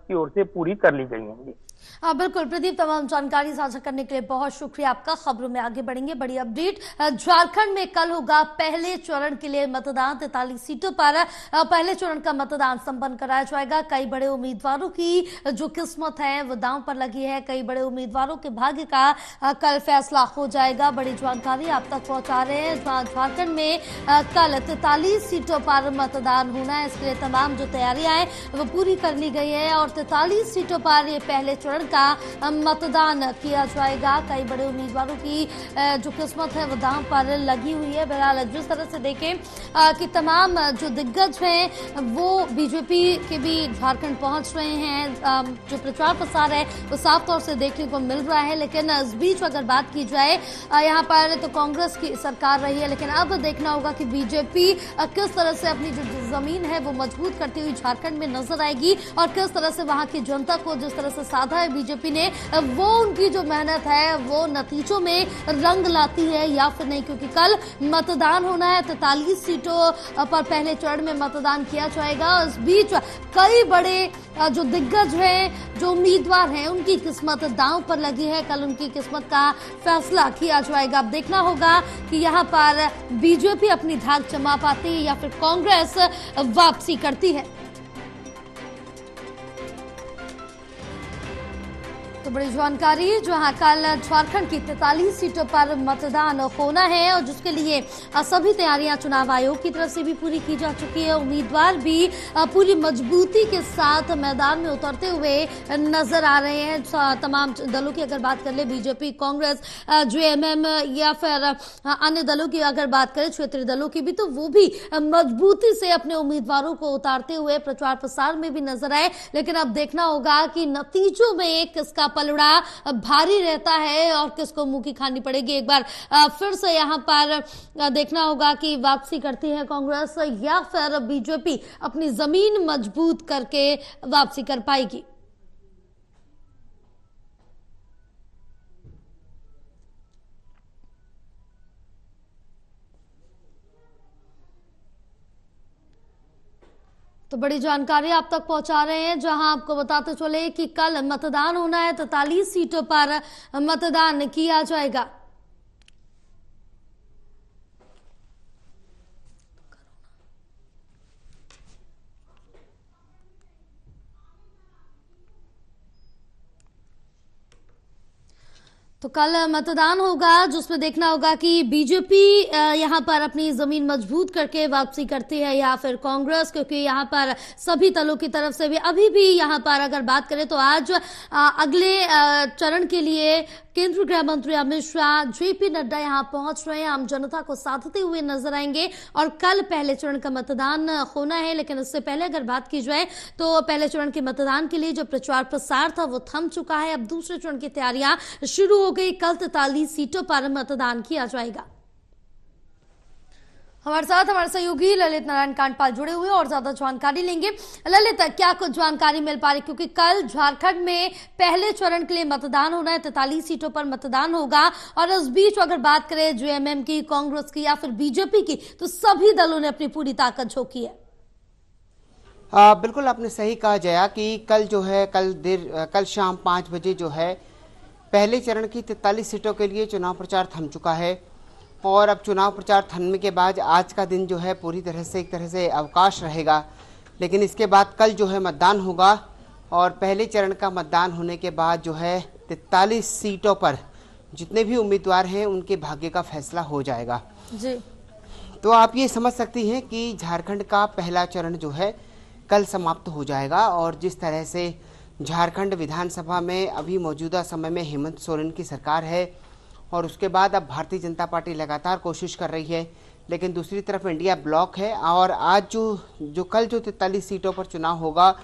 की ओर से पूरी कर ली गई हैं। हाँ बिल्कुल प्रदीप, तमाम जानकारी साझा करने के लिए बहुत शुक्रिया आपका। खबरों में आगे बढ़ेंगे, बड़ी अपडेट। झारखंड में कल होगा पहले चरण के लिए मतदान। 43 सीटों पर पहले चरण का मतदान संपन्न कराया जाएगा। कई बड़े उम्मीदवारों की जो किस्मत है वो दांव पर लगी है। कई बड़े उम्मीदवारों के भाग्य का कल फैसला हो जाएगा। बड़ी जानकारी आप तक पहुंचा रहे हैं। झारखंड में कल 43 सीटों पर मतदान होना है। इसके लिए तमाम जो तैयारियां हैं वो पूरी कर ली गई है और 43 सीटों पर ये पहले चरण का मतदान किया जाएगा। कई बड़े उम्मीदवारों की जो किस्मत है वो दांव पर लगी हुई है। बहरहाल जिस तरह से देखें कि तमाम जो दिग्गज हैं वो बीजेपी के भी झारखंड पहुंच रहे हैं। जो प्रचार प्रसार है वो साफ तौर से देखने को मिल रहा है। लेकिन इस बीच अगर बात की जाए यहाँ पर तो कांग्रेस की सरकार रही है, लेकिन अब देखना होगा कि बीजेपी किस तरह से अपनी जो जमीन है वो मजबूत करती हुई झारखंड में नजर आएगी और किस तरह से वहां की जनता को जिस तरह से साधा है बीजेपी ने, वो उनकी जो मेहनत है वो नतीजों में रंग लाती है या फिर नहीं। क्योंकि कल मतदान होना है, 43 सीटों पर पहले चरण में मतदान किया जाएगा। इस बीच कई बड़े जो दिग्गज हैं, जो उम्मीदवार हैं, उनकी किस्मत दांव पर लगी है। कल उनकी किस्मत का फैसला किया जाएगा। अब देखना होगा कि यहाँ पर बीजेपी अपनी धाक जमा पाती है या फिर कांग्रेस वापसी करती है। तो बड़ी जानकारी, जहां कल झारखंड की 43 सीटों पर मतदान होना है और जिसके लिए सभी तैयारियां चुनाव आयोग की तरफ से भी पूरी की जा चुकी है। उम्मीदवार भी पूरी मजबूती के साथ मैदान में उतरते हुए नजर आ रहे हैं। तमाम दलों की अगर बात कर ले, बीजेपी, कांग्रेस, जेएमएम या फिर अन्य दलों की अगर बात करें, क्षेत्रीय दलों की भी, तो वो भी मजबूती से अपने उम्मीदवारों को उतारते हुए प्रचार प्रसार में भी नजर आए। लेकिन अब देखना होगा कि नतीजों में किसका पलड़ा भारी रहता है और किसको मुंह की खानी पड़ेगी। एक बार फिर से यहां पर देखना होगा कि वापसी करती है कांग्रेस या फिर बीजेपी अपनी जमीन मजबूत करके वापसी कर पाएगी। तो बड़ी जानकारी आप तक पहुंचा रहे हैं, जहां आपको बताते चले कि कल मतदान होना है, 43 सीटों पर मतदान किया जाएगा। तो कल मतदान होगा जिसमें देखना होगा कि बीजेपी यहां पर अपनी जमीन मजबूत करके वापसी करती है या फिर कांग्रेस, क्योंकि यहां पर सभी दलों की तरफ से भी अभी भी यहां पर अगर बात करें तो आज अगले चरण के लिए केंद्रीय गृह मंत्री अमित शाह, जेपी नड्डा यहां पहुंच रहे हैं, आम जनता को साधते हुए नजर आएंगे और कल पहले चरण का मतदान होना है। लेकिन इससे पहले अगर बात की जाए तो पहले चरण के मतदान के लिए जो प्रचार प्रसार था वो थम चुका है। अब दूसरे चरण की तैयारियां शुरू हो गई। कल 43 सीटों पर मतदान किया जाएगा। हमारे साथ हमारे सहयोगी ललित नारायण कांडपाल जुड़े हुए और ज्यादा जानकारी लेंगे। ललित, क्या कुछ जानकारी मिल पा रही, क्योंकि कल झारखंड में पहले चरण के लिए मतदान होना है, 43 सीटों पर मतदान होगा और इस बीच अगर बात करें जेएमएम की, कांग्रेस की या फिर बीजेपी की, तो सभी दलों ने अपनी पूरी ताकत झोंकी है। बिल्कुल आपने सही कहा जया कि कल जो है कल शाम 5 बजे जो है पहले चरण की 43 सीटों के लिए चुनाव प्रचार थम चुका है और अब चुनाव प्रचार थमने के बाद आज का दिन जो है पूरी तरह से एक तरह से अवकाश रहेगा। लेकिन इसके बाद कल जो है मतदान होगा और पहले चरण का मतदान होने के बाद जो है 43 सीटों पर जितने भी उम्मीदवार हैं उनके भाग्य का फैसला हो जाएगा जी। तो आप ये समझ सकती हैं कि झारखंड का पहला चरण जो है कल समाप्त हो जाएगा और जिस तरह से झारखंड विधानसभा में अभी मौजूदा समय में हेमंत सोरेन की सरकार है और उसके बाद अब भारतीय जनता पार्टी लगातार कोशिश कर रही है, लेकिन दूसरी तरफ इंडिया ब्लॉक है और आज कल जो 43 सीटों पर चुनाव होगा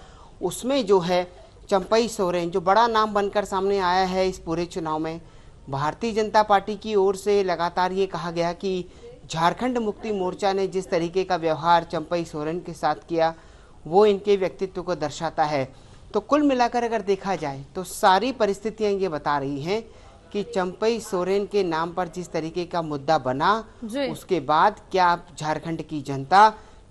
उसमें जो है चंपई सोरेन जो बड़ा नाम बनकर सामने आया है इस पूरे चुनाव में। भारतीय जनता पार्टी की ओर से लगातार ये कहा गया कि झारखंड मुक्ति मोर्चा ने जिस तरीके का व्यवहार चंपई सोरेन के साथ किया वो इनके व्यक्तित्व को दर्शाता है। तो कुल मिलाकर अगर देखा जाए तो सारी परिस्थितियां ये बता रही हैं कि चंपई सोरेन के नाम पर जिस तरीके का मुद्दा बना उसके बाद क्या झारखंड की जनता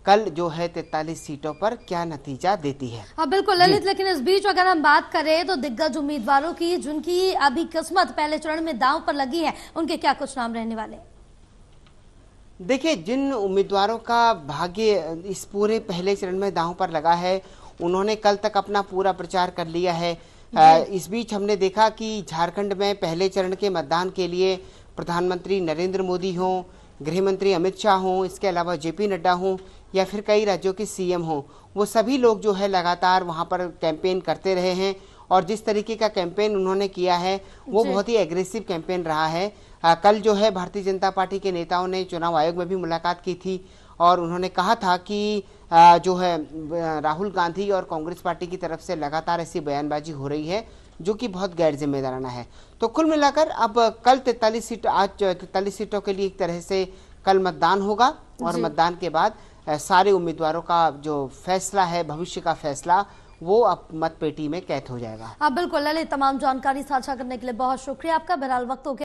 कल जो है 43 सीटों पर क्या नतीजा देती है। हाँ बिल्कुल ललित, लेकिन इस बीच अगर हम बात करें तो दिग्गज उम्मीदवारों की जिनकी अभी किस्मत पहले चरण में दांव पर लगी है, उनके क्या कुछ नाम रहने वाले हैं? देखिए, जिन उम्मीदवारों का भाग्य इस पूरे पहले चरण में दांव पर लगा है, उन्होंने कल तक अपना पूरा प्रचार कर लिया है। इस बीच हमने देखा कि झारखंड में पहले चरण के मतदान के लिए प्रधानमंत्री नरेंद्र मोदी हों, गृह मंत्री अमित शाह हों, इसके अलावा जेपी नड्डा हों या फिर कई राज्यों के सीएम हों, वो सभी लोग जो है लगातार वहाँ पर कैंपेन करते रहे हैं। और जिस तरीके का कैंपेन उन्होंने किया है वो बहुत ही एग्रेसिव कैंपेन रहा है। कल जो है भारतीय जनता पार्टी के नेताओं ने चुनाव आयोग में भी मुलाकात की थी और उन्होंने कहा था कि जो है राहुल गांधी और कांग्रेस पार्टी की तरफ से लगातार ऐसी बयानबाजी हो रही है जो कि बहुत गैर जिम्मेदाराना है। तो कुल मिलाकर अब कल 43 सीटों के लिए एक तरह से कल मतदान होगा और मतदान के बाद सारे उम्मीदवारों का जो फैसला है, भविष्य का फैसला, वो अब मतपेटी में कैद हो जाएगा। हाँ बिल्कुल ललित, तमाम जानकारी साझा करने के लिए बहुत शुक्रिया आपका। बहरहाल वक्त हो गया।